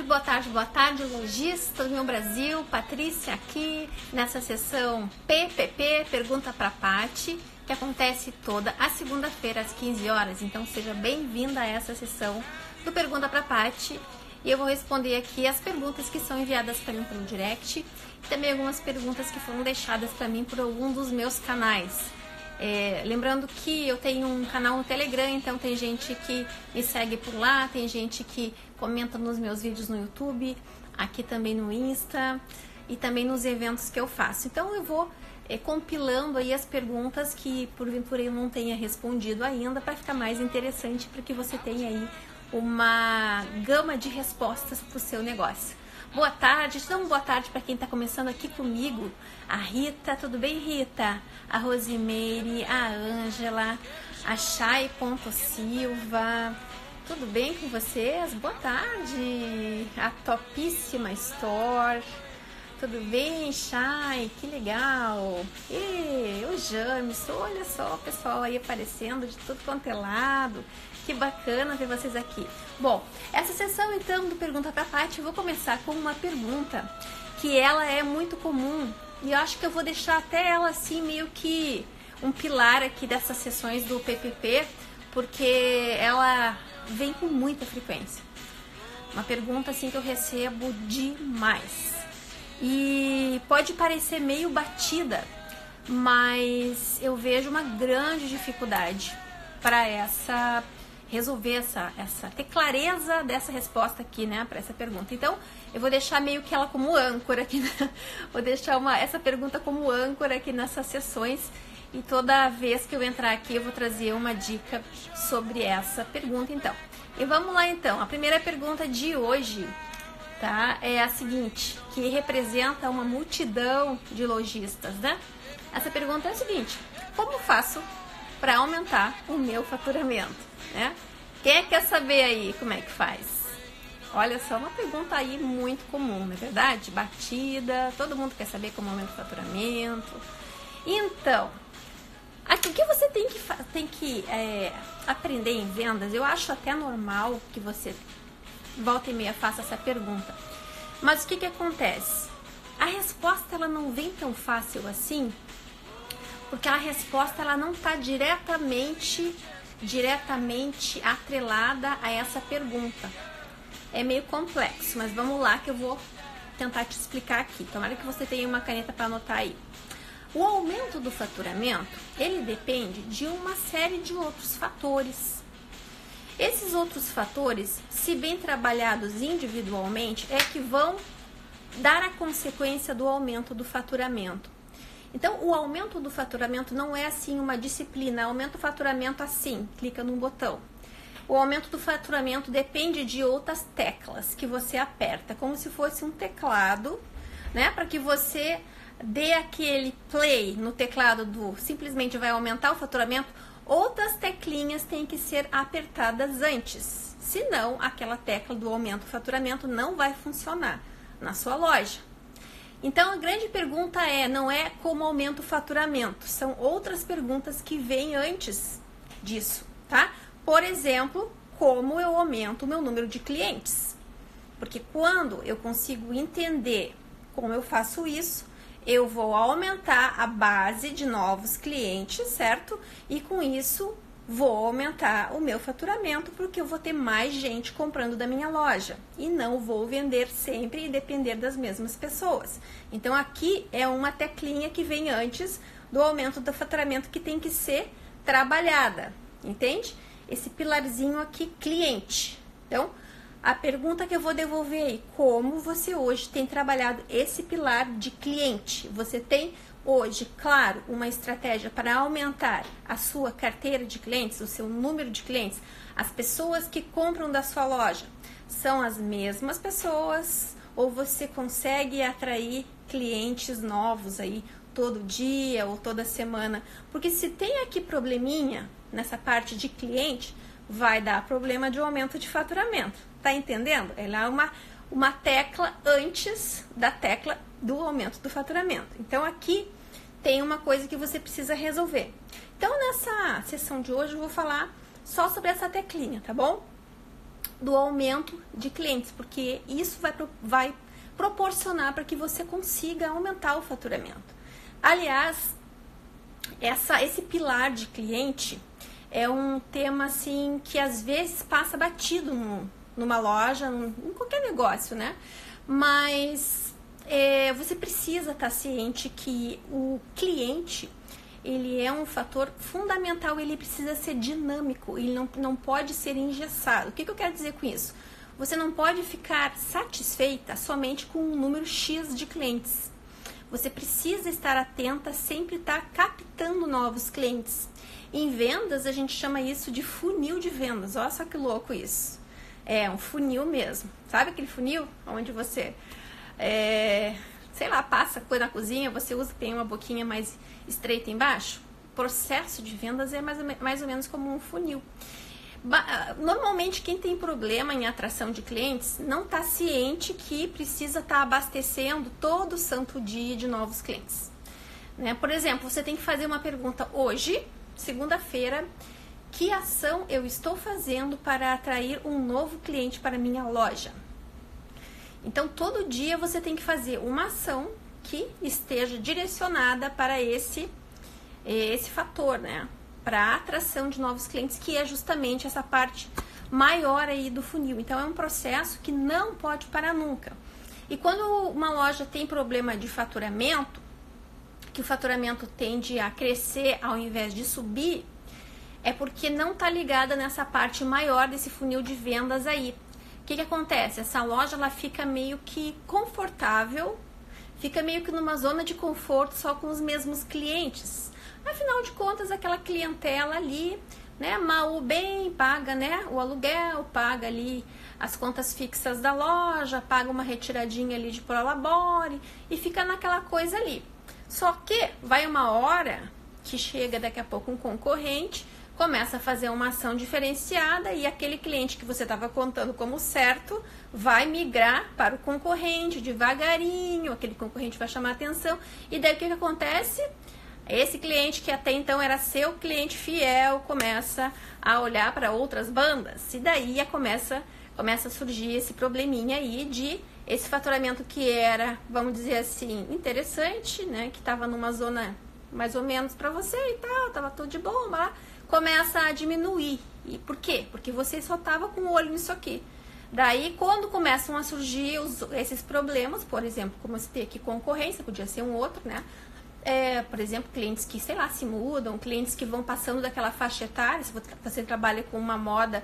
boa tarde, lojistas do meu Brasil. Patrícia aqui nessa sessão PPP, Pergunta pra Pati, que acontece toda a segunda-feira às 15 horas. Então seja bem-vinda a essa sessão do Pergunta pra Pati. E eu vou responder aqui as perguntas que são enviadas para mim pelo direct e também algumas perguntas que foram deixadas para mim por algum dos meus canais. Lembrando que eu tenho um canal no Telegram, então tem gente que me segue por lá, tem gente que comenta nos meus vídeos no YouTube, aqui também no Insta e também nos eventos que eu faço. Então eu vou compilando aí as perguntas que porventura eu não tenha respondido ainda, para ficar mais interessante, para que você tenha aí uma gama de respostas para o seu negócio. Boa tarde, então boa tarde para quem está começando aqui comigo. A Rita, tudo bem, Rita? A Rosimeire, a Ângela, a Chay.Silva, tudo bem com vocês? Boa tarde. A Topíssima Store, tudo bem, Chay? Que legal. E o James, olha só o pessoal aí aparecendo de tudo quanto é lado. Que bacana ver vocês aqui. Bom, essa sessão então do Pergunta pra Pati, eu vou começar com uma pergunta que ela é muito comum e eu acho que eu vou deixar até ela assim meio que um pilar aqui dessas sessões do PPP, porque ela vem com muita frequência. Uma pergunta assim que eu recebo demais e pode parecer meio batida, mas eu vejo uma grande dificuldade para resolver ter clareza dessa resposta aqui, né, para essa pergunta. Então, eu vou deixar meio que ela como âncora aqui, né? Vou deixar essa pergunta como âncora aqui nessas sessões e toda vez que eu entrar aqui eu vou trazer uma dica sobre essa pergunta, então. E vamos lá, então. A primeira pergunta de hoje, tá, é a seguinte, que representa uma multidão de lojistas, né? Essa pergunta é a seguinte: como faço para aumentar o meu faturamento, né? Quem quer saber aí como é que faz? Olha só, uma pergunta aí muito comum, não é verdade? Batida, todo mundo quer saber como aumenta o faturamento. Então, aqui, o que você tem que aprender em vendas, eu acho até normal que você volta e meia faça essa pergunta. Mas o que acontece? A resposta ela não vem tão fácil assim, porque a resposta ela não está diretamente atrelada a essa pergunta. É meio complexo, mas vamos lá que eu vou tentar te explicar aqui. Tomara que você tenha uma caneta para anotar aí. O aumento do faturamento, ele depende de uma série de outros fatores. Esses outros fatores, se bem trabalhados individualmente, é que vão dar a consequência do aumento do faturamento. Então, o aumento do faturamento não é assim uma disciplina, aumenta o faturamento assim, clica num botão. O aumento do faturamento depende de outras teclas que você aperta, como se fosse um teclado, né? Para que você dê aquele play no teclado do simplesmente vai aumentar o faturamento, outras teclinhas têm que ser apertadas antes, senão aquela tecla do aumento do faturamento não vai funcionar na sua loja. Então, a grande pergunta não é como aumenta o faturamento, são outras perguntas que vêm antes disso, tá? Por exemplo, como eu aumento o meu número de clientes? Porque quando eu consigo entender como eu faço isso, eu vou aumentar a base de novos clientes, certo? E com isso, vou aumentar o meu faturamento, porque eu vou ter mais gente comprando da minha loja e não vou vender sempre e depender das mesmas pessoas. Então aqui é uma teclinha que vem antes do aumento do faturamento que tem que ser trabalhada, entende? Esse pilarzinho aqui, cliente. Então, a pergunta que eu vou devolver aí, como você hoje tem trabalhado esse pilar de cliente? Você tem hoje, claro, uma estratégia para aumentar a sua carteira de clientes, o seu número de clientes? As pessoas que compram da sua loja são as mesmas pessoas ou você consegue atrair clientes novos aí todo dia ou toda semana? Porque se tem aqui probleminha nessa parte de cliente, vai dar problema de aumento de faturamento. Tá entendendo? Ela é uma tecla antes da tecla do aumento do faturamento. Então aqui tem uma coisa que você precisa resolver. Então nessa sessão de hoje eu vou falar só sobre essa teclinha, tá bom? do aumento de clientes, porque isso vai proporcionar para que você consiga aumentar o faturamento. Aliás, esse pilar de cliente é um tema assim que às vezes passa batido numa loja, em qualquer negócio, né? Mas você precisa estar ciente que o cliente, ele é um fator fundamental, ele precisa ser dinâmico, ele não pode ser engessado. O que eu quero dizer com isso? Você não pode ficar satisfeita somente com um número X de clientes. Você precisa estar atenta, sempre estar captando novos clientes. Em vendas, a gente chama isso de funil de vendas. Olha só que louco isso. É um funil mesmo. Sabe aquele funil onde você, sei lá, passa coisa na cozinha, você usa, tem uma boquinha mais estreita embaixo? O processo de vendas é mais ou menos como um funil. Normalmente, quem tem problema em atração de clientes não está ciente que precisa estar abastecendo todo santo dia de novos clientes. Né? Por exemplo, você tem que fazer uma pergunta hoje, segunda-feira: que ação eu estou fazendo para atrair um novo cliente para minha loja? Então, todo dia você tem que fazer uma ação que esteja direcionada para esse fator, né? Para a atração de novos clientes, que é justamente essa parte maior aí do funil. Então, é um processo que não pode parar nunca. E quando uma loja tem problema de faturamento, que o faturamento tende a crescer ao invés de subir, é porque não está ligada nessa parte maior desse funil de vendas aí. O que acontece? Essa loja ela fica meio que confortável, fica meio que numa zona de conforto só com os mesmos clientes. Afinal de contas, aquela clientela ali, né, mal ou bem, paga, né, o aluguel, paga ali as contas fixas da loja, paga uma retiradinha ali de prolabore e fica naquela coisa ali. Só que vai uma hora que chega daqui a pouco um concorrente, começa a fazer uma ação diferenciada e aquele cliente que você estava contando como certo vai migrar para o concorrente devagarinho, aquele concorrente vai chamar atenção e daí o que acontece? Esse cliente que até então era seu cliente fiel começa a olhar para outras bandas e daí começa a surgir esse probleminha aí de esse faturamento que era, vamos dizer assim, interessante, né? Que estava numa zona mais ou menos para você e tal, tava tudo de bom, mas começa a diminuir. E por quê? Porque você só tava com o olho nisso aqui. Daí, quando começam a surgir esses problemas, por exemplo, como você tem aqui concorrência, podia ser um outro, né? Por exemplo, clientes que, sei lá, se mudam, clientes que vão passando daquela faixa etária, se você trabalha com uma moda,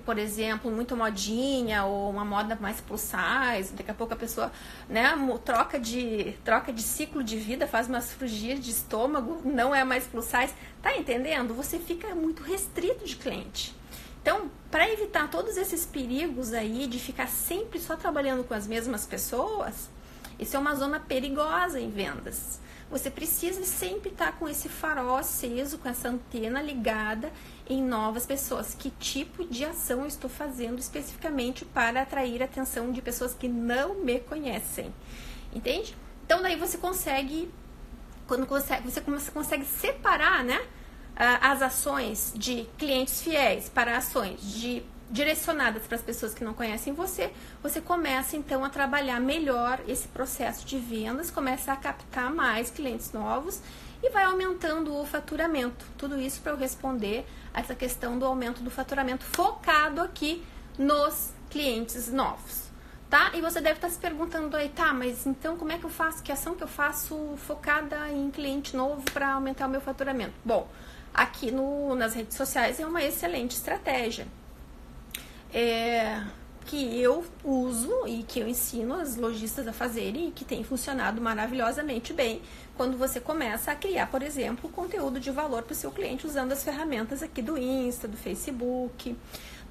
por exemplo, muito modinha ou uma moda mais plus size, daqui a pouco a pessoa, né, troca de ciclo de vida, faz umas cirurgias de estômago, não é mais plus size, tá entendendo? Você fica muito restrito de cliente. Então, para evitar todos esses perigos aí de ficar sempre só trabalhando com as mesmas pessoas, isso é uma zona perigosa em vendas. Você precisa sempre estar com esse farol aceso, com essa antena ligada em novas pessoas. Que tipo de ação eu estou fazendo especificamente para atrair a atenção de pessoas que não me conhecem? Entende? Então, daí você consegue separar, né, as ações de clientes fiéis para ações direcionadas para as pessoas que não conhecem você, você começa então a trabalhar melhor esse processo de vendas, começa a captar mais clientes novos e vai aumentando o faturamento. Tudo isso para eu responder a essa questão do aumento do faturamento focado aqui nos clientes novos, tá? E você deve estar se perguntando aí, tá, mas então como é que eu faço, que ação que eu faço focada em cliente novo para aumentar o meu faturamento? Bom, aqui nas redes sociais é uma excelente estratégia. Que eu uso e que eu ensino as lojistas a fazerem e que tem funcionado maravilhosamente bem quando você começa a criar, por exemplo, conteúdo de valor para o seu cliente usando as ferramentas aqui do Insta, do Facebook,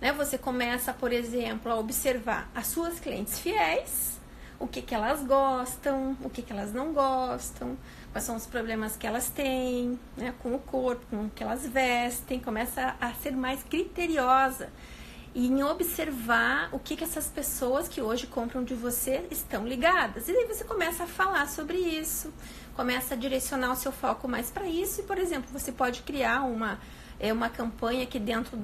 né? Você começa, por exemplo, a observar as suas clientes fiéis, o que elas gostam, o que elas não gostam, quais são os problemas que elas têm, né, com o corpo, com o que elas vestem, começa a ser mais criteriosa e em observar o que essas pessoas que hoje compram de você estão ligadas. E daí você começa a falar sobre isso, começa a direcionar o seu foco mais para isso. E, por exemplo, você pode criar uma campanha aqui dentro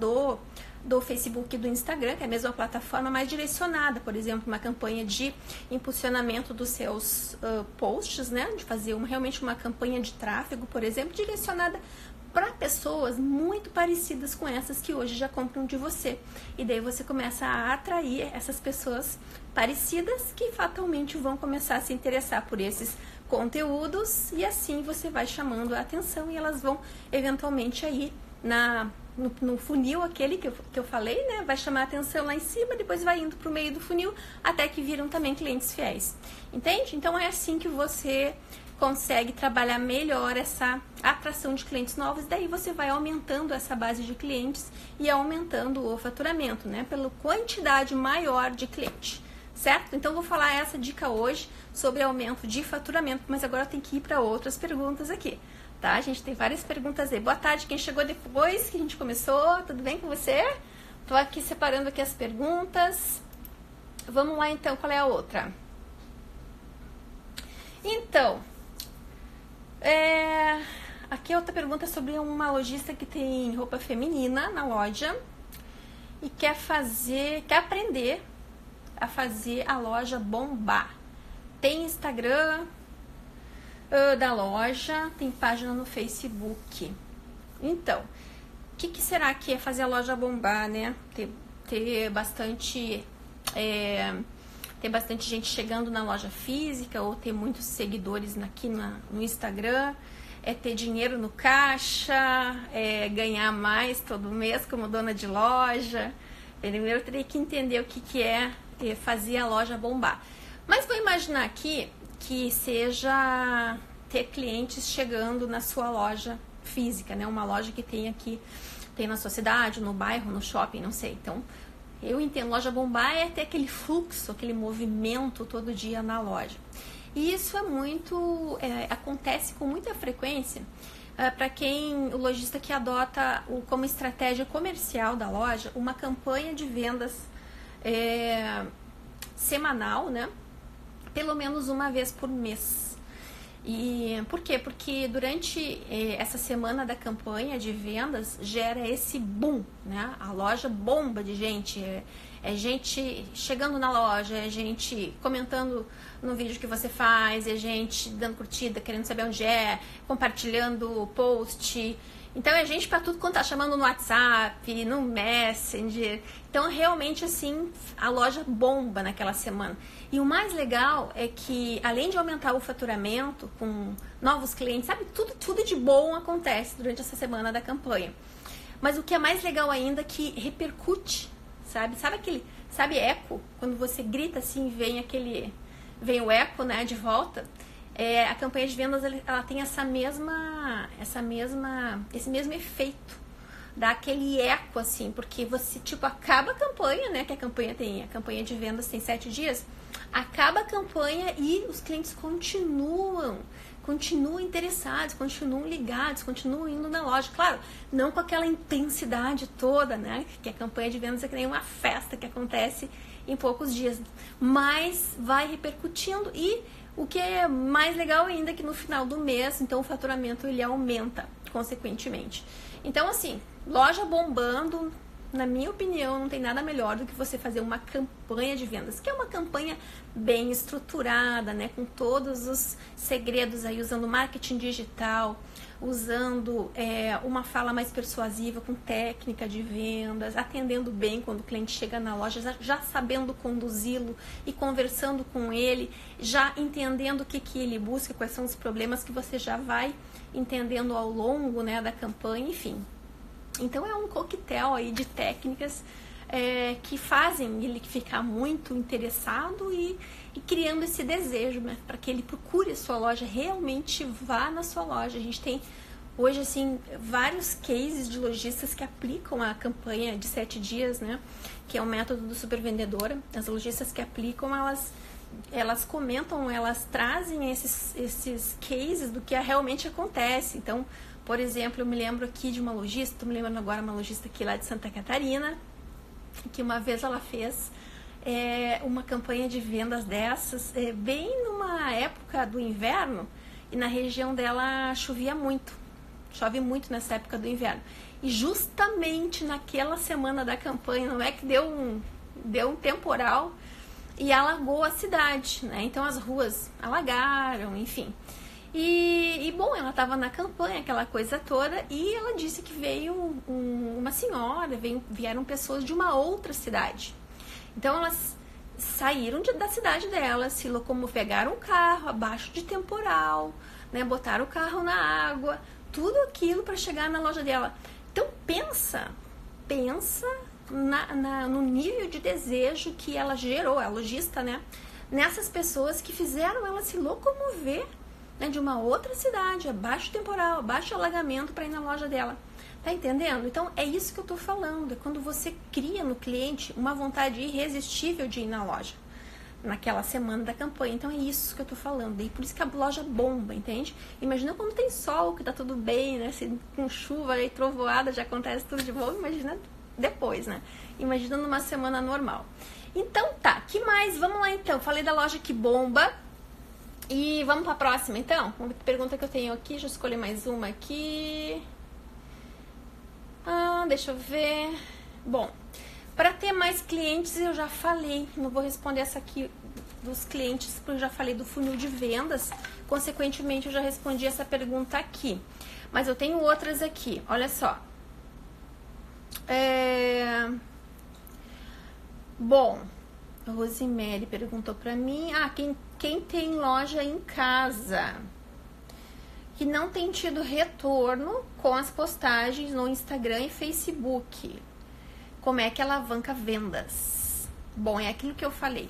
do Facebook e do Instagram, que é a mesma plataforma, mais direcionada, por exemplo, uma campanha de impulsionamento dos seus posts, né? De fazer realmente uma campanha de tráfego, por exemplo, direcionada para pessoas muito parecidas com essas que hoje já compram de você. E daí você começa a atrair essas pessoas parecidas que fatalmente vão começar a se interessar por esses conteúdos, e assim você vai chamando a atenção e elas vão eventualmente aí no funil aquele que eu falei, né? Vai chamar a atenção lá em cima, depois vai indo para o meio do funil até que viram também clientes fiéis. Entende? Então é assim que você consegue trabalhar melhor essa atração de clientes novos, daí você vai aumentando essa base de clientes e aumentando o faturamento, né? Pela quantidade maior de clientes, certo? Então vou falar essa dica hoje sobre aumento de faturamento, mas agora eu tenho que ir para outras perguntas aqui, tá? A gente tem várias perguntas aí. Boa tarde, quem chegou depois que a gente começou, tudo bem com você? Tô aqui separando aqui as perguntas. Vamos lá então, qual é a outra? Então, aqui outra pergunta sobre uma lojista que tem roupa feminina na loja e quer aprender a fazer a loja bombar. Tem Instagram da loja, tem página no Facebook. Então, o que será que é fazer a loja bombar, né? Ter bastante gente chegando na loja física, ou ter muitos seguidores aqui no Instagram, ter dinheiro no caixa, ganhar mais todo mês como dona de loja. Primeiro eu teria que entender o que é fazer a loja bombar. Mas vou imaginar aqui que seja ter clientes chegando na sua loja física, né? Uma loja que tem na sua cidade, no bairro, no shopping, não sei. Então, eu entendo, loja bombar é ter aquele fluxo, aquele movimento todo dia na loja. E isso acontece com muita frequência para o lojista que adota como estratégia comercial da loja uma campanha de vendas semanal, né? Pelo menos uma vez por mês. E por quê? Porque durante essa semana da campanha de vendas gera esse boom, né? A loja bomba de gente, é gente chegando na loja, é gente comentando no vídeo que você faz, é gente dando curtida, querendo saber onde compartilhando post. Então é gente para tudo quanto tá, chamando no WhatsApp, no Messenger. Então realmente assim, a loja bomba naquela semana. E o mais legal é que, além de aumentar o faturamento com novos clientes, sabe, tudo de bom acontece durante essa semana da campanha. Mas o que é mais legal ainda é que repercute, sabe eco? Quando você grita assim, vem o eco, né, de volta. A campanha de vendas ela tem esse mesmo efeito, dá aquele eco assim, porque você acaba a campanha, né, que a campanha de vendas tem 7 dias, acaba a campanha e os clientes continuam interessados, continuam ligados, continuam indo na loja, claro, não com aquela intensidade toda, né, que a campanha de vendas é que nem uma festa que acontece em poucos dias, mas vai repercutindo. E o que é mais legal ainda é que no final do mês, então o faturamento ele aumenta consequentemente. Então assim, loja bombando, na minha opinião, não tem nada melhor do que você fazer uma campanha de vendas, que é uma campanha bem estruturada, né, com todos os segredos aí, usando marketing digital, usando uma fala mais persuasiva, com técnica de vendas, atendendo bem quando o cliente chega na loja, já sabendo conduzi-lo e conversando com ele, já entendendo o que ele busca, quais são os problemas que você já vai entendendo ao longo, né, da campanha, enfim. Então é um coquetel aí de técnicas que fazem ele ficar muito interessado e criando esse desejo, né, para que ele procure a sua loja, realmente vá na sua loja. A gente tem hoje assim vários cases de lojistas que aplicam a campanha de 7 dias, né, que é o método do supervendedora. As lojistas que aplicam, elas comentam, elas trazem esses cases do que realmente acontece. Então, por exemplo, eu me lembro aqui de uma lojista, estou me lembrando agora uma lojista aqui lá de Santa Catarina, que uma vez ela fez uma campanha de vendas dessas, bem numa época do inverno, e na região dela chovia muito. chove muito nessa época do inverno. E justamente naquela semana da campanha, não é que deu um temporal e alagou a cidade, né? Então as ruas alagaram, enfim. E bom, ela estava na campanha, aquela coisa toda, e ela disse que veio uma senhora, vieram pessoas de uma outra cidade. Então elas saíram da cidade delas, se pegaram o carro abaixo de temporal, né, botaram o carro na água, tudo aquilo para chegar na loja dela. Então pensa no nível de desejo que ela gerou, a lojista, né, nessas pessoas que fizeram ela se locomover, né, de uma outra cidade, abaixo de temporal, abaixo de alagamento, para ir na loja dela. Tá entendendo? Então é isso que eu tô falando, é quando você cria no cliente uma vontade irresistível de ir na loja naquela semana da campanha. Então é isso que eu tô falando, e por isso que a loja bomba, entende? Imagina quando tem sol, que tá tudo bem, né? Se com chuva e trovoada já acontece tudo de bom, imagina depois, né? Imagina numa semana normal. Então tá, que mais? Vamos lá então, falei da loja que bomba. E vamos para a próxima, então? Uma pergunta que eu tenho aqui, deixa eu escolher mais uma aqui. Deixa eu ver. Bom, para ter mais clientes eu já falei, não vou responder essa aqui dos clientes, porque eu já falei do funil de vendas, consequentemente eu já respondi essa pergunta aqui. Mas eu tenho outras aqui, olha só. Bom, a Rosemary perguntou para mim, quem tem loja em casa que não tem tido retorno com as postagens no Instagram e Facebook, como é que alavanca vendas? Bom, é aquilo que eu falei.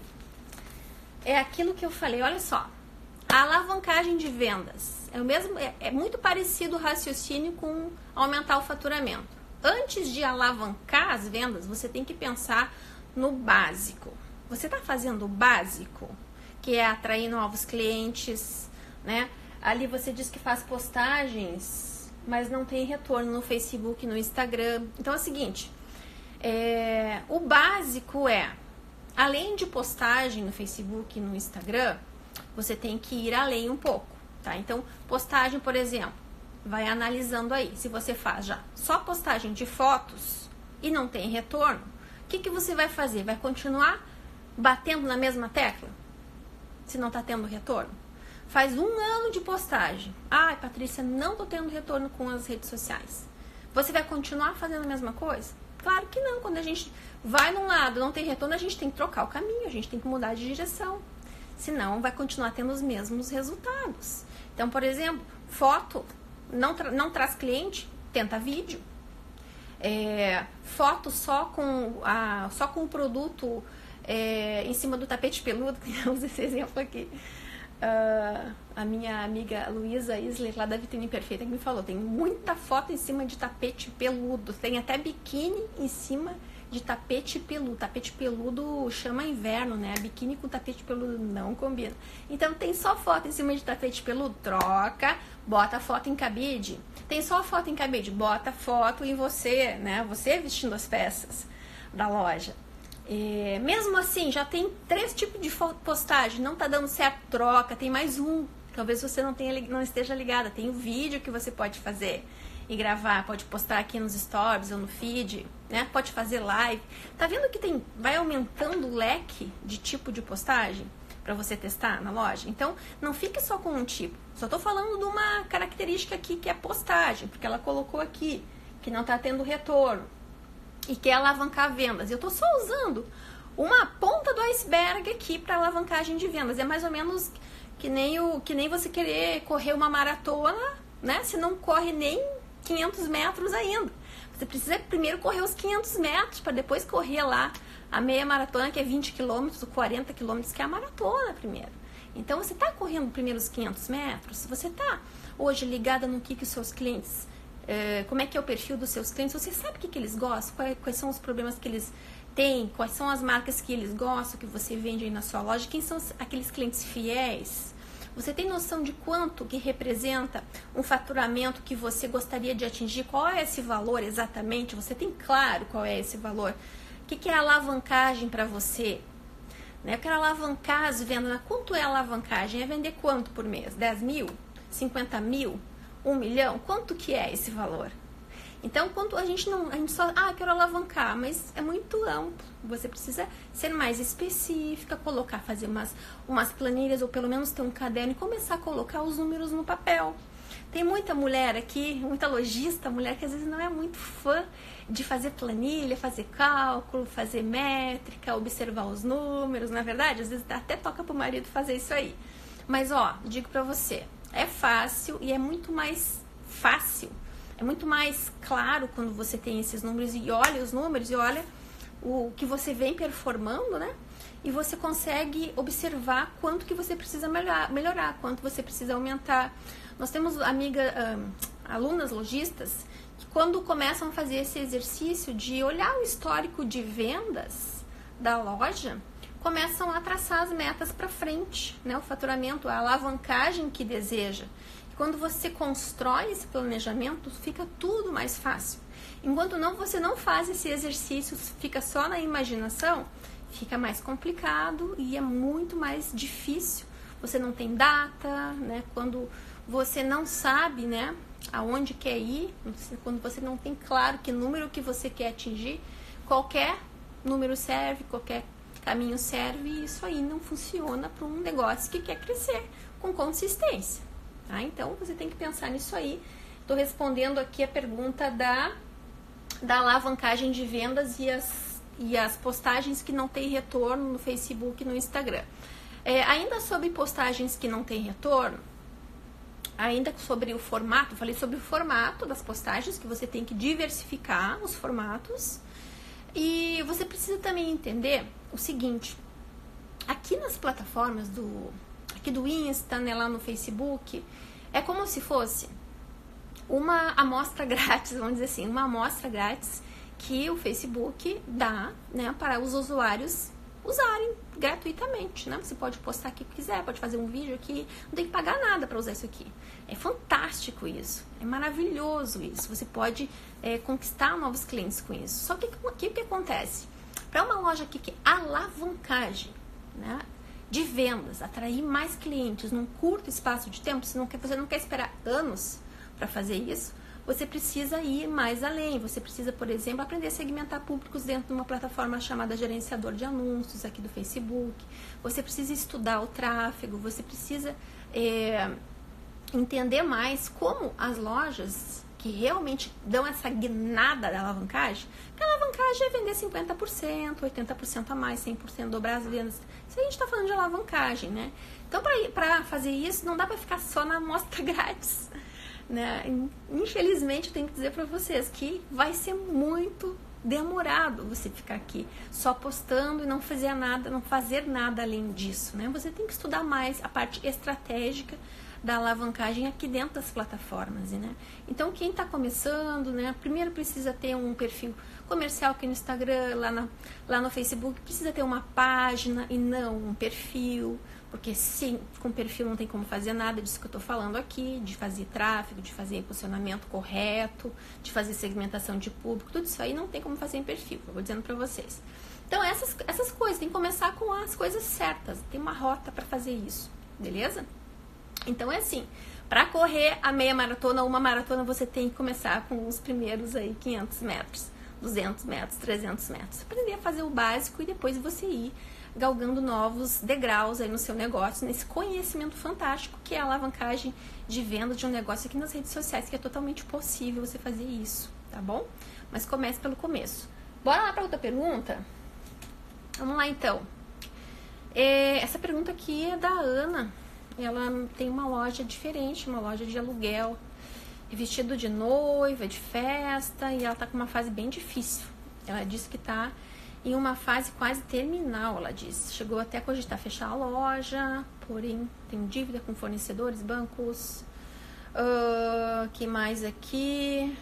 Olha só. A alavancagem de vendas é muito parecido o raciocínio com aumentar o faturamento. Antes de alavancar as vendas, você tem que pensar no básico. Você está fazendo o básico, que é atrair novos clientes, né? Ali você diz que faz postagens, mas não tem retorno no Facebook, no Instagram. Então é o seguinte, o básico além de postagem no Facebook e no Instagram, você tem que ir além um pouco, tá? Então, postagem, por exemplo, vai analisando aí. Se você faz já só postagem de fotos e não tem retorno, o que você vai fazer? Vai continuar batendo na mesma tecla? Se não está tendo retorno? Faz 1 ano de postagem. Patrícia, não estou tendo retorno com as redes sociais. Você vai continuar fazendo a mesma coisa? Claro que não. Quando a gente vai num lado, não tem retorno, a gente tem que trocar o caminho, a gente tem que mudar de direção. Senão, vai continuar tendo os mesmos resultados. Então, por exemplo, foto não traz cliente, tenta vídeo. Foto só com o produto em cima do tapete peludo, que eu uso esse exemplo aqui. A minha amiga Luísa Isler, lá da Vitrine Perfeita, que me falou, tem muita foto em cima de tapete peludo, tem até biquíni em cima de tapete peludo. Tapete peludo chama inverno, né? Biquíni com tapete peludo não combina. Então tem só foto em cima de tapete peludo, troca, bota a foto em cabide. Tem só foto em cabide, bota foto em você, né? Você vestindo as peças da loja. Mesmo assim, já tem 3 tipos de postagem, não tá dando certo, troca, tem mais um. Talvez você não esteja ligada, tem um vídeo que você pode fazer e gravar, pode postar aqui nos stories ou no feed, né? Pode fazer live. Tá vendo que vai aumentando o leque de tipo de postagem para você testar na loja? Então, não fique só com um tipo. Só tô falando de uma característica aqui que é postagem, porque ela colocou aqui que não tá tendo retorno e quer alavancar vendas. Eu tô só usando uma ponta do iceberg aqui para alavancagem de vendas. É mais ou menos que nem você querer correr uma maratona, né? Se não corre nem 500 metros ainda. Você precisa primeiro correr os 500 metros para depois correr lá a meia maratona, que é 20 quilômetros, 40 quilômetros, que é a maratona primeiro. Então, você está correndo primeiro os 500 metros? Você está hoje ligada no que os seus clientes... como é que é o perfil dos seus clientes? Você sabe o que eles gostam? Quais são os problemas que eles têm? Quais são as marcas que eles gostam, que você vende aí na sua loja? Quem são aqueles clientes fiéis? Você tem noção de quanto que representa um faturamento que você gostaria de atingir? Qual é esse valor exatamente? Você tem claro qual é esse valor? O que é alavancagem para você? Eu quero alavancar as vendas. Quanto é alavancagem? É vender quanto por mês? 10 mil? 50 mil? 1 milhão? Quanto que é esse valor? Então, quando a gente só, quero alavancar, mas é muito amplo. Você precisa ser mais específica, fazer umas planilhas, ou pelo menos ter um caderno e começar a colocar os números no papel. Tem muita mulher aqui, muita lojista, mulher que às vezes não é muito fã de fazer planilha, fazer cálculo, fazer métrica, observar os números, na verdade, às vezes até toca pro marido fazer isso aí. Mas, digo pra você, é fácil e é muito mais fácil. É muito mais claro quando você tem esses números e olha os números e olha o que você vem performando, né? E você consegue observar quanto que você precisa melhorar, quanto você precisa aumentar. Nós temos alunas lojistas que quando começam a fazer esse exercício de olhar o histórico de vendas da loja, começam a traçar as metas para frente, né? O faturamento, a alavancagem que deseja. Quando você constrói esse planejamento, fica tudo mais fácil. Enquanto você não faz esse exercício, fica só na imaginação, fica mais complicado e é muito mais difícil. Você não tem data, né? Quando você não sabe, né, aonde quer ir, quando você não tem claro que número que você quer atingir, qualquer número serve, qualquer caminho serve, e isso aí não funciona para um negócio que quer crescer com consistência. Tá? Então, você tem que pensar nisso aí. Estou respondendo aqui a pergunta da alavancagem de vendas e as postagens que não têm retorno no Facebook e no Instagram. Ainda sobre postagens que não têm retorno, ainda sobre o formato, falei sobre o formato das postagens, que você tem que diversificar os formatos. E você precisa também entender o seguinte, aqui nas plataformas aqui do Insta, né, lá no Facebook, é como se fosse uma amostra grátis, vamos dizer assim, uma amostra grátis que o Facebook dá, né, para os usuários usarem gratuitamente, né? Você pode postar aqui que quiser, pode fazer um vídeo aqui, não tem que pagar nada para usar isso aqui. É fantástico isso, é maravilhoso isso. Você pode conquistar novos clientes com isso. Só que o que acontece? Para uma loja aqui que alavancagem, né, de vendas, atrair mais clientes num curto espaço de tempo, você não quer esperar anos para fazer isso, você precisa ir mais além. Você precisa, por exemplo, aprender a segmentar públicos dentro de uma plataforma chamada gerenciador de anúncios aqui do Facebook. Você precisa estudar o tráfego, você precisa entender mais como as lojas que realmente dão essa guinada da alavancagem, porque a alavancagem é vender 50%, 80% a mais, 100% dobrar as vendas. Isso a gente está falando de alavancagem, né? Então, para fazer isso, não dá para ficar só na amostra grátis, né? Infelizmente, eu tenho que dizer para vocês que vai ser muito demorado você ficar aqui só postando e não fazer nada além disso, né? Você tem que estudar mais a parte estratégica da alavancagem aqui dentro das plataformas, né? Então, quem está começando, né, primeiro precisa ter um perfil comercial aqui no Instagram, lá no Facebook, precisa ter uma página e não um perfil, porque sim, com perfil não tem como fazer nada disso que eu estou falando aqui, de fazer tráfego, de fazer posicionamento correto, de fazer segmentação de público, tudo isso aí não tem como fazer em perfil, eu vou dizendo para vocês. Então, essas coisas, tem que começar com as coisas certas, tem uma rota para fazer isso, beleza? Então é assim, para correr a meia maratona ou uma maratona, você tem que começar com os primeiros aí 500 metros, 200 metros, 300 metros. Aprender a fazer o básico e depois você ir galgando novos degraus aí no seu negócio, nesse conhecimento fantástico que é a alavancagem de venda de um negócio aqui nas redes sociais, que é totalmente possível você fazer isso, tá bom? Mas comece pelo começo. Bora lá para outra pergunta? Vamos lá então. Essa pergunta aqui é da Ana. Ela tem uma loja diferente, uma loja de aluguel, vestido de noiva, de festa, e ela tá com uma fase bem difícil. Ela disse que tá em uma fase quase terminal, ela disse. Chegou até a cogitar fechar a loja, porém tem dívida com fornecedores, bancos, que mais aqui?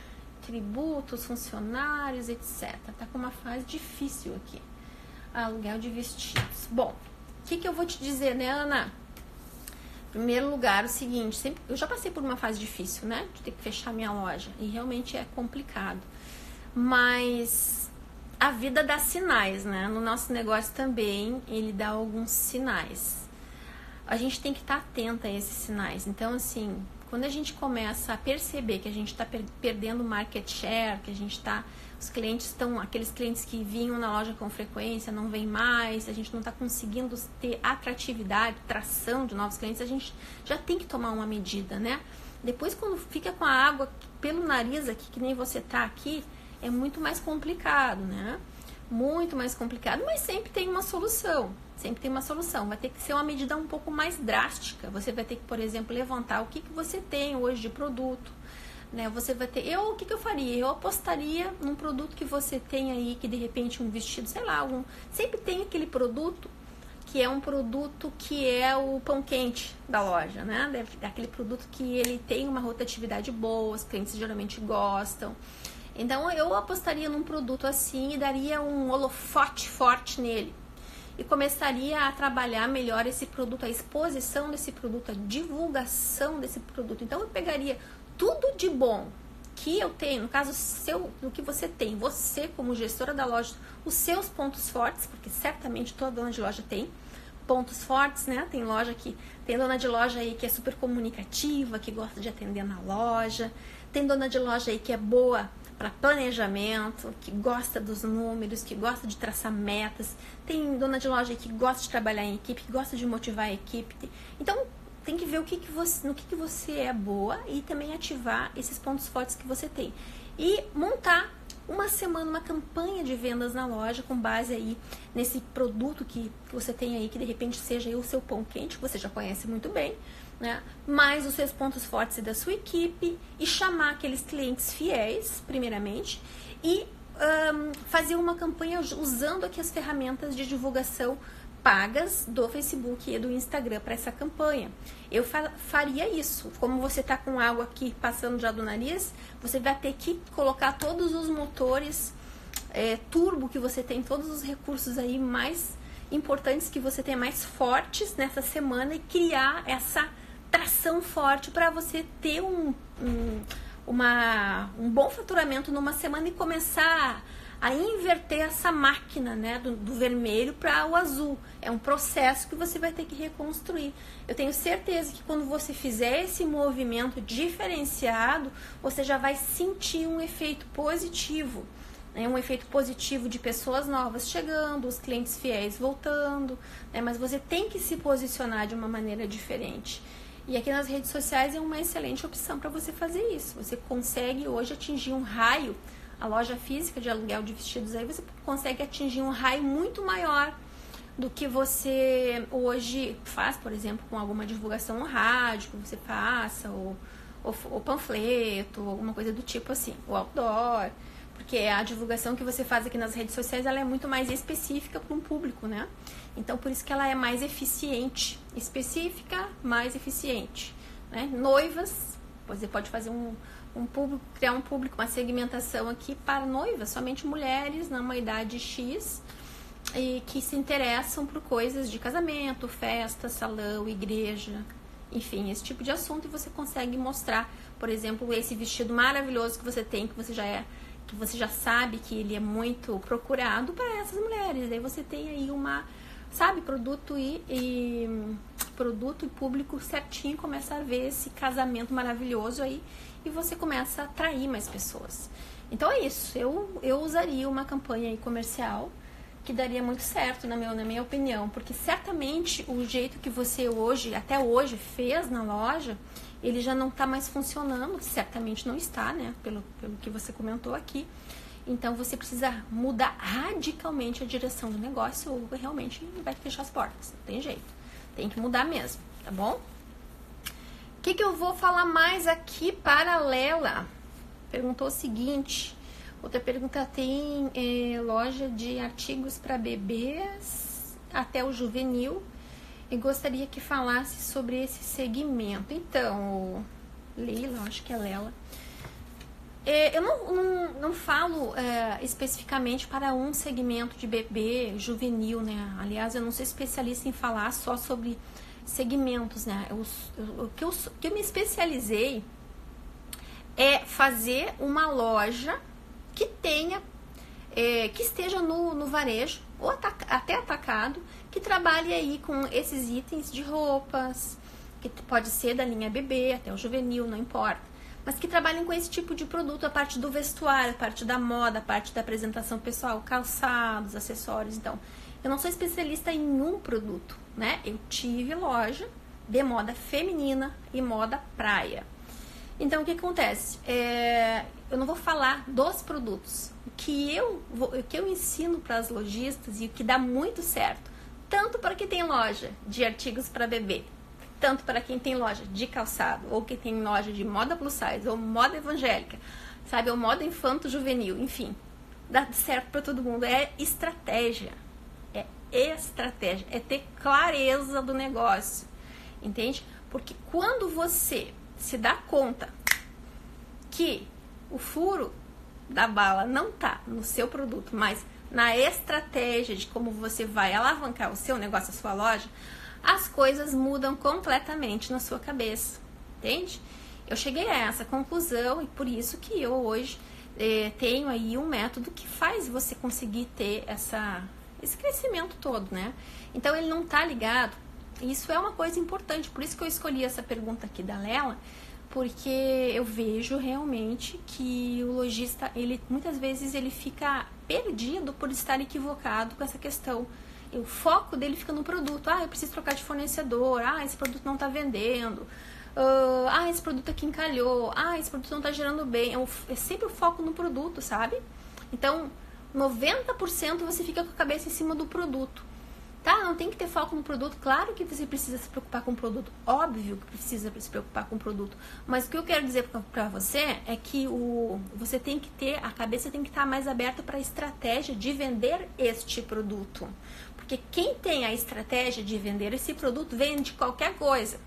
Tributos, funcionários, etc. Tá com uma fase difícil aqui. Aluguel de vestidos. Bom, o que eu vou te dizer, né, Ana? Em primeiro lugar, o seguinte, eu já passei por uma fase difícil, né? De ter que fechar minha loja. E realmente é complicado. Mas a vida dá sinais, né? No nosso negócio também, ele dá alguns sinais. A gente tem que estar atenta a esses sinais. Então, assim, Quando a gente começa a perceber que a gente está perdendo market share, que a gente está, os clientes estão, aqueles clientes que vinham na loja com frequência não vêm mais, a gente não está conseguindo ter atratividade, tração de novos clientes, a gente já tem que tomar uma medida, né? Depois, quando fica com a água pelo nariz aqui, que nem você tá aqui, é muito mais complicado, né? Muito mais complicado, mas sempre tem uma solução. Sempre tem uma solução. Vai ter que ser uma medida um pouco mais drástica. Você vai ter que, por exemplo, levantar o que você tem hoje de produto, né? Você vai ter... o que eu faria? Eu apostaria num produto que você tem aí, que de repente um vestido, sei lá, sempre tem aquele produto que é um produto que é o pão quente da loja, né? Aquele produto que ele tem uma rotatividade boa, os clientes geralmente gostam. Então eu apostaria num produto assim e daria um holofote forte nele. E começaria a trabalhar melhor esse produto, a exposição desse produto, a divulgação desse produto. Então eu pegaria tudo de bom que eu tenho, no caso do que você tem, você como gestora da loja, os seus pontos fortes, porque certamente toda dona de loja tem pontos fortes, né? Tem dona de loja aí que é super comunicativa, que gosta de atender na loja, tem dona de loja aí que é boa para planejamento, que gosta dos números, que gosta de traçar metas, tem dona de loja aí que gosta de trabalhar em equipe, que gosta de motivar a equipe. Então, tem que ver no que você é boa e também ativar esses pontos fortes que você tem. E montar uma semana, uma campanha de vendas na loja com base aí nesse produto que você tem aí, que de repente seja aí o seu pão quente, que você já conhece muito bem, né? Mais os seus pontos fortes da sua equipe e chamar aqueles clientes fiéis, primeiramente, e fazer uma campanha usando aqui as ferramentas de divulgação pagas do Facebook e do Instagram para essa campanha. Eu faria isso. Como você está com água aqui passando já do nariz, você vai ter que colocar todos os motores turbo que você tem, todos os recursos aí mais importantes que você tem, mais fortes nessa semana, e criar essa tração forte para você ter um bom faturamento numa semana e começar a inverter essa máquina, né, do vermelho para o azul. É um processo que você vai ter que reconstruir. Eu tenho certeza que quando você fizer esse movimento diferenciado, você já vai sentir um efeito positivo, né, um efeito positivo de pessoas novas chegando, os clientes fiéis voltando, né, mas você tem que se posicionar de uma maneira diferente. E aqui nas redes sociais é uma excelente opção para você fazer isso. Você consegue hoje atingir um raio. A loja física de aluguel de vestidos aí, você consegue atingir um raio muito maior do que você hoje faz, por exemplo, com alguma divulgação no rádio que você faça, ou panfleto, alguma coisa do tipo assim, o outdoor, porque a divulgação que você faz aqui nas redes sociais, ela é muito mais específica para um público, né? Então, por isso que ela é mais eficiente, específica, mais eficiente, né? Noivas, você pode fazer criar um público, uma segmentação aqui para noivas, somente mulheres numa idade X e que se interessam por coisas de casamento, festa, salão, igreja, enfim, esse tipo de assunto, e você consegue mostrar, por exemplo, esse vestido maravilhoso que você tem, que você já sabe que ele é muito procurado para essas mulheres. Daí você tem aí produto e público certinho, começa a ver esse casamento maravilhoso aí, e você começa a atrair mais pessoas. Então é isso, eu usaria uma campanha aí comercial que daria muito certo, na minha opinião, porque certamente o jeito que você até hoje fez na loja, ele já não está mais funcionando, certamente não está, né, pelo que você comentou aqui. Então você precisa mudar radicalmente a direção do negócio, ou realmente vai fechar as portas, não tem jeito, tem que mudar mesmo, tá bom? O que eu vou falar mais aqui? Paralela perguntou o seguinte, outra pergunta: tem loja de artigos para bebês até o juvenil e gostaria que falasse sobre esse segmento. Então, Leila, acho que é Lela, eu não falo especificamente para um segmento de bebê juvenil, né? Aliás, eu não sou especialista em falar só sobre segmentos, né? O que eu me especializei é fazer uma loja que tenha, que esteja no varejo ou até atacado, que trabalhe aí com esses itens de roupas, que pode ser da linha bebê até o juvenil, não importa, mas que trabalhem com esse tipo de produto, a parte do vestuário, a parte da moda, a parte da apresentação pessoal, calçados, acessórios. Então, eu não sou especialista em um produto, né? Eu tive loja de moda feminina e moda praia. Então, o que acontece? Eu não vou falar dos produtos. O que eu ensino para as lojistas e o que dá muito certo, tanto para quem tem loja de artigos para bebê, tanto para quem tem loja de calçado, ou quem tem loja de moda plus size, ou moda evangélica, sabe, ou moda infanto-juvenil, enfim, dá certo para todo mundo. É estratégia, é ter clareza do negócio, entende? Porque quando você se dá conta que o furo da bala não tá no seu produto, mas na estratégia de como você vai alavancar o seu negócio, a sua loja, as coisas mudam completamente na sua cabeça, entende? Eu cheguei a essa conclusão e por isso que eu hoje tenho aí um método que faz você conseguir ter esse crescimento todo, né? Então ele não tá ligado, isso é uma coisa importante, por isso que eu escolhi essa pergunta aqui da Lela, porque eu vejo realmente que o lojista, muitas vezes ele fica perdido por estar equivocado com essa questão. E o foco dele fica no produto. Eu preciso trocar de fornecedor. Esse produto não está vendendo. Esse produto aqui encalhou. Esse produto não está gerando bem. É sempre o foco no produto, sabe? Então, 90% você fica com a cabeça em cima do produto. Tá? Não tem que ter foco no produto. Claro que você precisa se preocupar com o produto. Óbvio que precisa se preocupar com o produto. Mas o que eu quero dizer pra você é que você tem que ter, a cabeça tem que estar mais aberta para a estratégia de vender este produto. Porque quem tem a estratégia de vender esse produto vende qualquer coisa.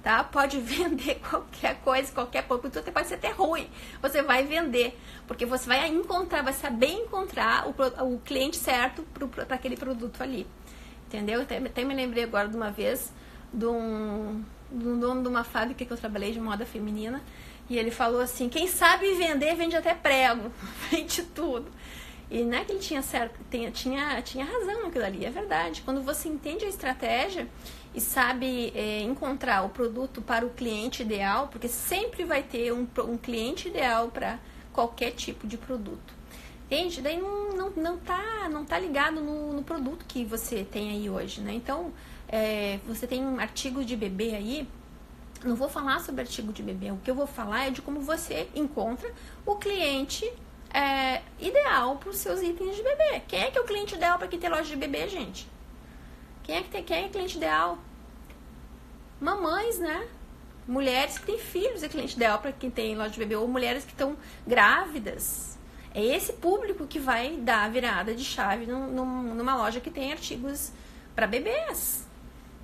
Tá? Pode vender qualquer coisa, qualquer produto, até pode ser até ruim. Você vai vender, porque você vai saber encontrar o cliente certo para aquele produto ali. Entendeu? Até me lembrei agora de uma vez de um dono de uma fábrica que eu trabalhei de moda feminina, e ele falou assim: quem sabe vender, vende até prego, vende tudo. E não é que ele tinha certo, tinha razão naquilo ali, é verdade. Quando você entende a estratégia e sabe encontrar o produto para o cliente ideal, porque sempre vai ter um cliente ideal para qualquer tipo de produto. Entende? Daí não tá ligado no produto que você tem aí hoje, né? Então, você tem um artigo de bebê aí, não vou falar sobre artigo de bebê, o que eu vou falar é de como você encontra o cliente ideal para os seus itens de bebê. Quem é que é o cliente ideal para quem tem loja de bebê, gente? Quem é cliente ideal? Mamães, né? Mulheres que têm filhos é cliente ideal para quem tem loja de bebê, ou mulheres que estão grávidas. É esse público que vai dar a virada de chave numa loja que tem artigos para bebês,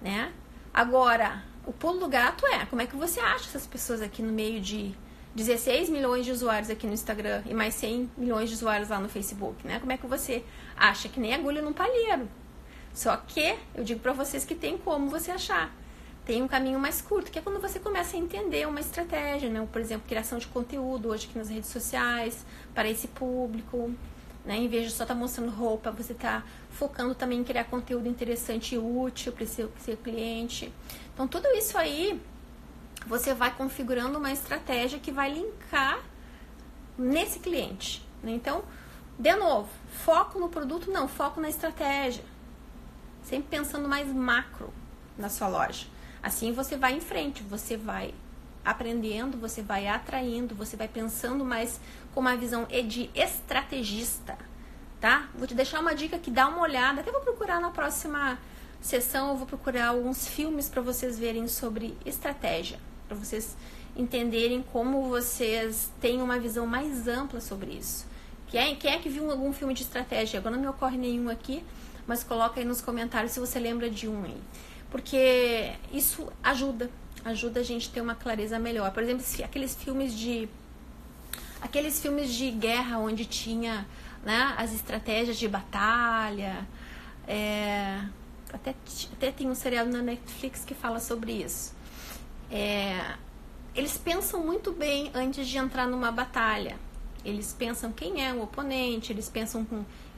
né? Agora, o pulo do gato como é que você acha essas pessoas aqui no meio de 16 milhões de usuários aqui no Instagram e mais 100 milhões de usuários lá no Facebook, né? Como é que você acha? Que nem agulha num palheiro. Só que eu digo para vocês que tem como você achar. Tem um caminho mais curto, que é quando você começa a entender uma estratégia, né? Por exemplo, criação de conteúdo hoje aqui nas redes sociais, para esse público, né? Em vez de só estar mostrando roupa, você está focando também em criar conteúdo interessante e útil para o seu cliente. Então, tudo isso aí, você vai configurando uma estratégia que vai linkar nesse cliente, né? Então, de novo, foco no produto, não, foco na estratégia. Sempre pensando mais macro na sua loja. Assim você vai em frente, você vai aprendendo, você vai atraindo, você vai pensando mais com uma visão de estrategista, tá? Vou te deixar uma dica que dá uma olhada, até vou procurar na próxima sessão, eu vou procurar alguns filmes para vocês verem sobre estratégia, para vocês entenderem como vocês têm uma visão mais ampla sobre isso. Quem é que viu algum filme de estratégia? Agora não me ocorre nenhum aqui, mas coloca aí nos comentários se você lembra de um aí. Porque isso ajuda a gente a ter uma clareza melhor. Por exemplo, aqueles filmes de guerra onde tinha, né, as estratégias de batalha. Até tem um seriado na Netflix que fala sobre isso. Eles pensam muito bem antes de entrar numa batalha. Eles pensam quem é o oponente, eles pensam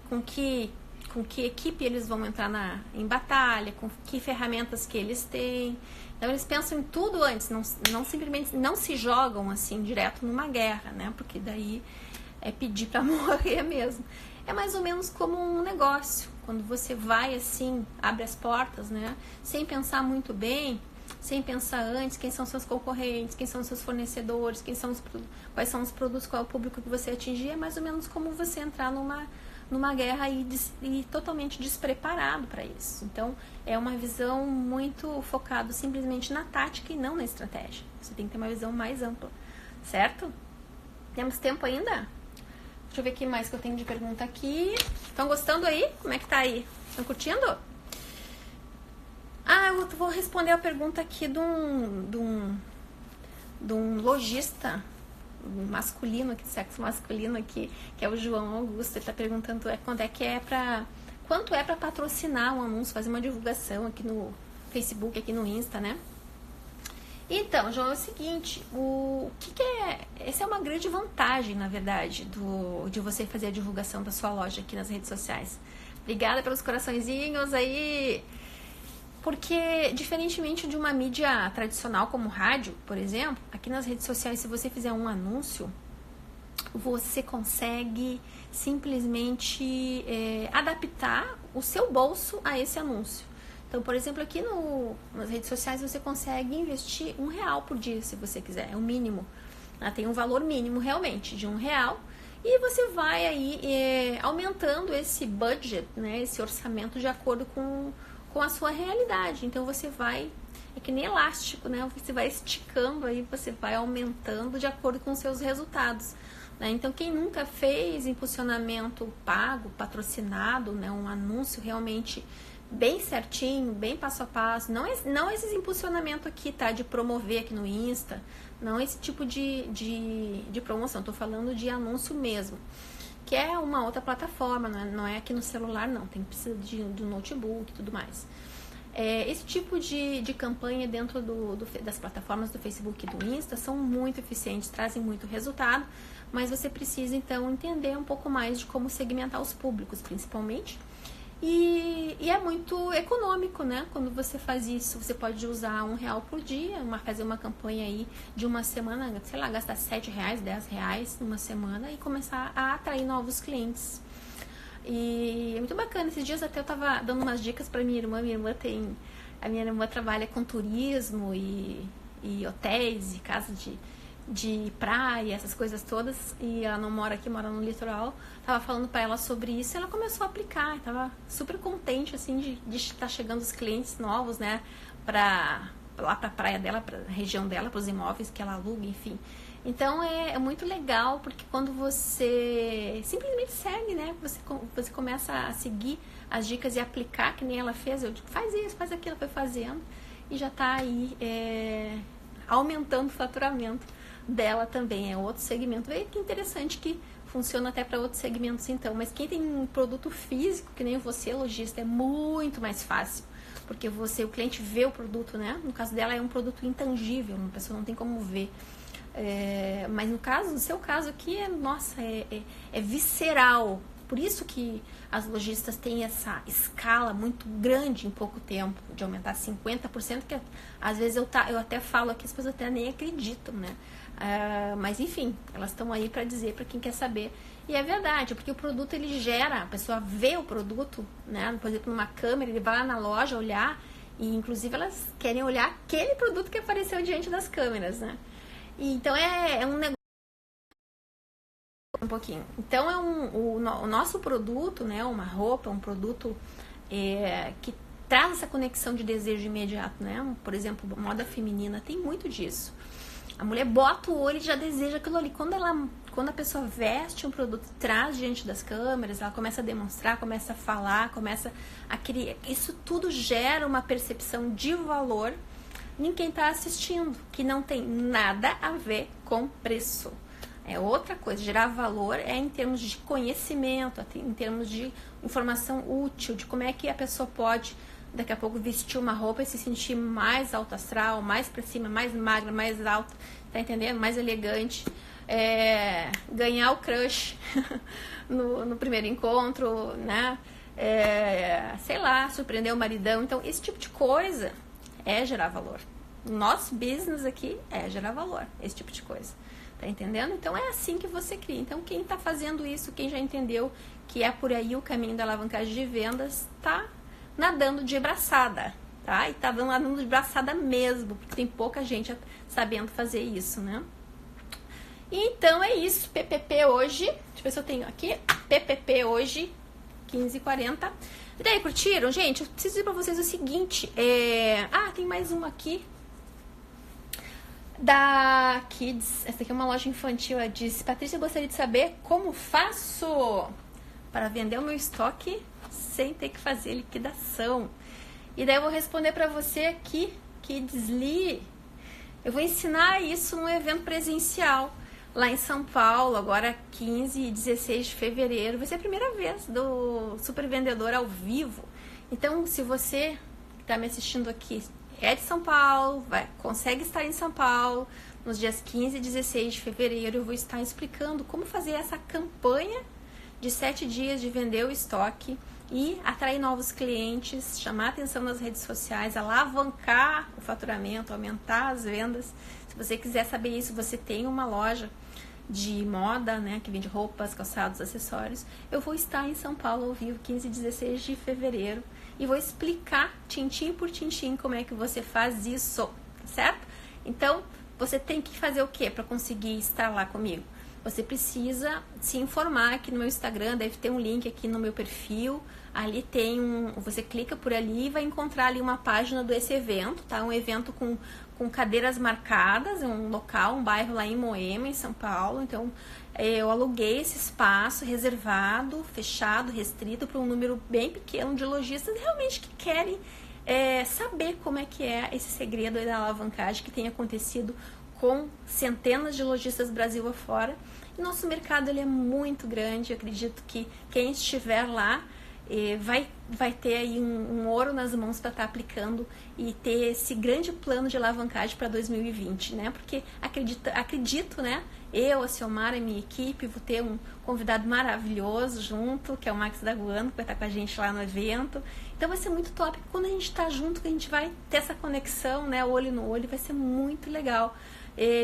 com que com que equipe eles vão entrar em batalha, com que ferramentas que eles têm. Então eles pensam em tudo antes, não simplesmente não se jogam assim direto numa guerra, né? Porque daí é pedir para morrer mesmo. É mais ou menos como um negócio, quando você vai assim, abre as portas, né? Sem pensar muito bem, sem pensar antes quem são seus concorrentes, quem são seus fornecedores, quais são os produtos, qual é o público que você atingir. É mais ou menos como você entrar numa guerra e totalmente despreparado para isso. Então, é uma visão muito focada simplesmente na tática e não na estratégia. Você tem que ter uma visão mais ampla, certo? Temos tempo ainda? Deixa eu ver o que mais que eu tenho de pergunta aqui. Estão gostando aí? Como é que tá aí? Estão curtindo? Eu vou responder a pergunta aqui de um lojista masculino, de sexo masculino aqui, que é o João Augusto. Ele está perguntando quanto é para patrocinar um anúncio, fazer uma divulgação aqui no Facebook, aqui no Insta, né? Então, João, é o seguinte, essa é uma grande vantagem, na verdade, de você fazer a divulgação da sua loja aqui nas redes sociais. Obrigada pelos coraçõezinhos aí. Porque, diferentemente de uma mídia tradicional como rádio, por exemplo, aqui nas redes sociais, se você fizer um anúncio, você consegue simplesmente adaptar o seu bolso a esse anúncio. Então, por exemplo, aqui nas redes sociais você consegue investir R$1 por dia, se você quiser, é o mínimo. Tem um valor mínimo realmente de R$1 e você vai aí aumentando esse budget, né, esse orçamento de acordo com a sua realidade. Então você vai, é que nem elástico, né? Você vai esticando aí, você vai aumentando de acordo com os seus resultados, né? Então quem nunca fez impulsionamento pago, patrocinado, né? Um anúncio realmente bem certinho, bem passo a passo, não esses impulsionamento aqui, tá? De promover aqui no Insta, não esse tipo de promoção, tô falando de anúncio mesmo, que é uma outra plataforma, não é aqui no celular não, precisa de um notebook e tudo mais. Esse tipo de campanha dentro das plataformas do Facebook e do Insta são muito eficientes, trazem muito resultado, mas você precisa então entender um pouco mais de como segmentar os públicos, principalmente. E é muito econômico, né? Quando você faz isso, você pode usar R$1 por dia, fazer uma campanha aí de uma semana, sei lá, gastar R$7, R$10 numa semana e começar a atrair novos clientes. E é muito bacana. Esses dias até eu tava dando umas dicas para minha irmã. A minha irmã trabalha com turismo e hotéis e casas de praia, essas coisas todas, e ela não mora aqui, mora no litoral. Tava falando para ela sobre isso e ela começou a aplicar, tava super contente assim de estar chegando os clientes novos, né, lá pra praia dela, pra região dela, pros imóveis que ela aluga, enfim. Então é muito legal, porque quando você simplesmente segue, né, você começa a seguir as dicas e aplicar, que nem ela fez, eu digo, faz isso, faz aquilo, ela foi fazendo e já tá aí aumentando o faturamento dela também. É outro segmento. Vê que interessante que funciona até para outros segmentos então. Mas quem tem um produto físico, que nem você, lojista, é muito mais fácil. Porque o cliente vê o produto, né? No caso dela é um produto intangível, a pessoa não tem como ver. Mas no seu caso aqui é visceral. Por isso que as lojistas têm essa escala muito grande em pouco tempo, de aumentar 50%, que às vezes eu até falo aqui, as pessoas até nem acreditam, né? Mas enfim, elas estão aí para dizer para quem quer saber. E é verdade, porque o produto ele gera, a pessoa vê o produto, né? Por exemplo, numa câmera, ele vai lá na loja olhar, e inclusive elas querem olhar aquele produto que apareceu diante das câmeras, né? E então é um negócio um pouquinho. Então o nosso produto, né, uma roupa, um produto que traz essa conexão de desejo imediato, né? Por exemplo, moda feminina tem muito disso. A mulher bota o olho e já deseja aquilo ali. Quando a pessoa veste um produto, traz diante das câmeras, ela começa a demonstrar, começa a falar, começa a criar. Isso tudo gera uma percepção de valor em quem está assistindo, que não tem nada a ver com preço. É outra coisa. Gerar valor é em termos de conhecimento, em termos de informação útil, de como é que a pessoa pode daqui a pouco vestir uma roupa e se sentir mais alto astral, mais pra cima, mais magra, mais alta, tá entendendo? Mais elegante, ganhar o crush no primeiro encontro, né? sei lá, surpreender o maridão. Então, esse tipo de coisa é gerar valor. O nosso business aqui é gerar valor, esse tipo de coisa. Tá entendendo? Então, é assim que você cria. Então, quem tá fazendo isso, quem já entendeu que é por aí o caminho da alavancagem de vendas, tá nadando de braçada, tá? E tá nadando de braçada mesmo, porque tem pouca gente sabendo fazer isso, né? Então, é isso. PPP hoje, deixa eu ver se eu tenho aqui. PPP hoje, 15h40. E daí, curtiram? Gente, eu preciso dizer pra vocês o seguinte. Tem mais um aqui. Da Kids. Essa aqui é uma loja infantil. Ela disse: Patrícia, eu gostaria de saber como faço para vender o meu estoque sem ter que fazer liquidação. E daí eu vou responder pra você aqui, Kids Lee. Eu vou ensinar isso num evento presencial lá em São Paulo, agora 15 e 16 de fevereiro. Vai ser a primeira vez do Super Vendedor ao vivo. Então, se você que está me assistindo aqui é de São Paulo, consegue estar em São Paulo, nos dias 15 e 16 de fevereiro, eu vou estar explicando como fazer essa campanha de 7 dias de vender o estoque e atrair novos clientes, chamar atenção nas redes sociais, alavancar o faturamento, aumentar as vendas. Se você quiser saber isso, você tem uma loja de moda, né, que vende roupas, calçados, acessórios. Eu vou estar em São Paulo ao vivo, 15 e 16 de fevereiro, e vou explicar tintim por tintim como é que você faz isso, certo? Então, você tem que fazer o quê para conseguir estar lá comigo? Você precisa se informar aqui no meu Instagram, deve ter um link aqui no meu perfil. Ali tem você clica por ali e vai encontrar ali uma página desse evento, tá? Um evento com cadeiras marcadas, um local, um bairro lá em Moema, em São Paulo. Então, eu aluguei esse espaço reservado, fechado, restrito para um número bem pequeno de lojistas realmente que querem saber como é que é esse segredo aí da alavancagem que tem acontecido com centenas de lojistas Brasil afora. E nosso mercado ele é muito grande. Eu acredito que quem estiver lá vai ter aí um ouro nas mãos para estar aplicando e ter esse grande plano de alavancagem para 2020, né? Porque acredito, né? Eu, a Ciomara, a minha equipe, vou ter um convidado maravilhoso junto, que é o Max Daguano, que vai estar com a gente lá no evento. Então vai ser muito top. Quando a gente está junto, que a gente vai ter essa conexão, né? Olho no olho, vai ser muito legal.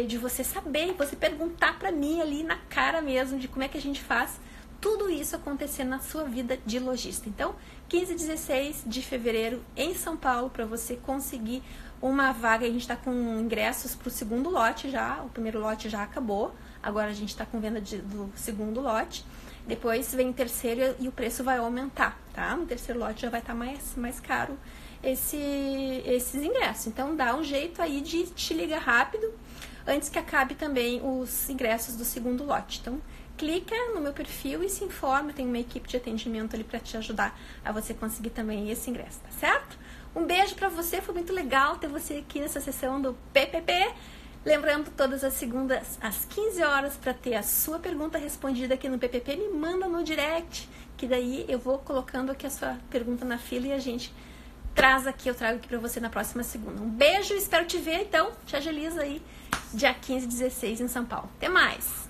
De você saber, você perguntar para mim ali na cara mesmo de como é que a gente faz tudo isso acontecer na sua vida de lojista. Então, 15 e 16 de fevereiro em São Paulo, para você conseguir uma vaga. A gente está com ingressos para o segundo lote já, o primeiro lote já acabou, agora a gente está com venda do segundo lote. Depois vem o terceiro e o preço vai aumentar, tá? No terceiro lote já vai estar mais caro esses ingressos. Então, dá um jeito aí de te ligar rápido, antes que acabe também os ingressos do segundo lote. Então, clica no meu perfil e se informa, tem uma equipe de atendimento ali para te ajudar a você conseguir também esse ingresso, tá certo? Um beijo para você, foi muito legal ter você aqui nessa sessão do PPP. Lembrando, todas as segundas às 15 horas para ter a sua pergunta respondida aqui no PPP, me manda no direct, que daí eu vou colocando aqui a sua pergunta na fila e a gente eu trago aqui para você na próxima segunda. Um beijo, espero te ver então, te agiliza aí, dia 15 e 16 em São Paulo. Até mais!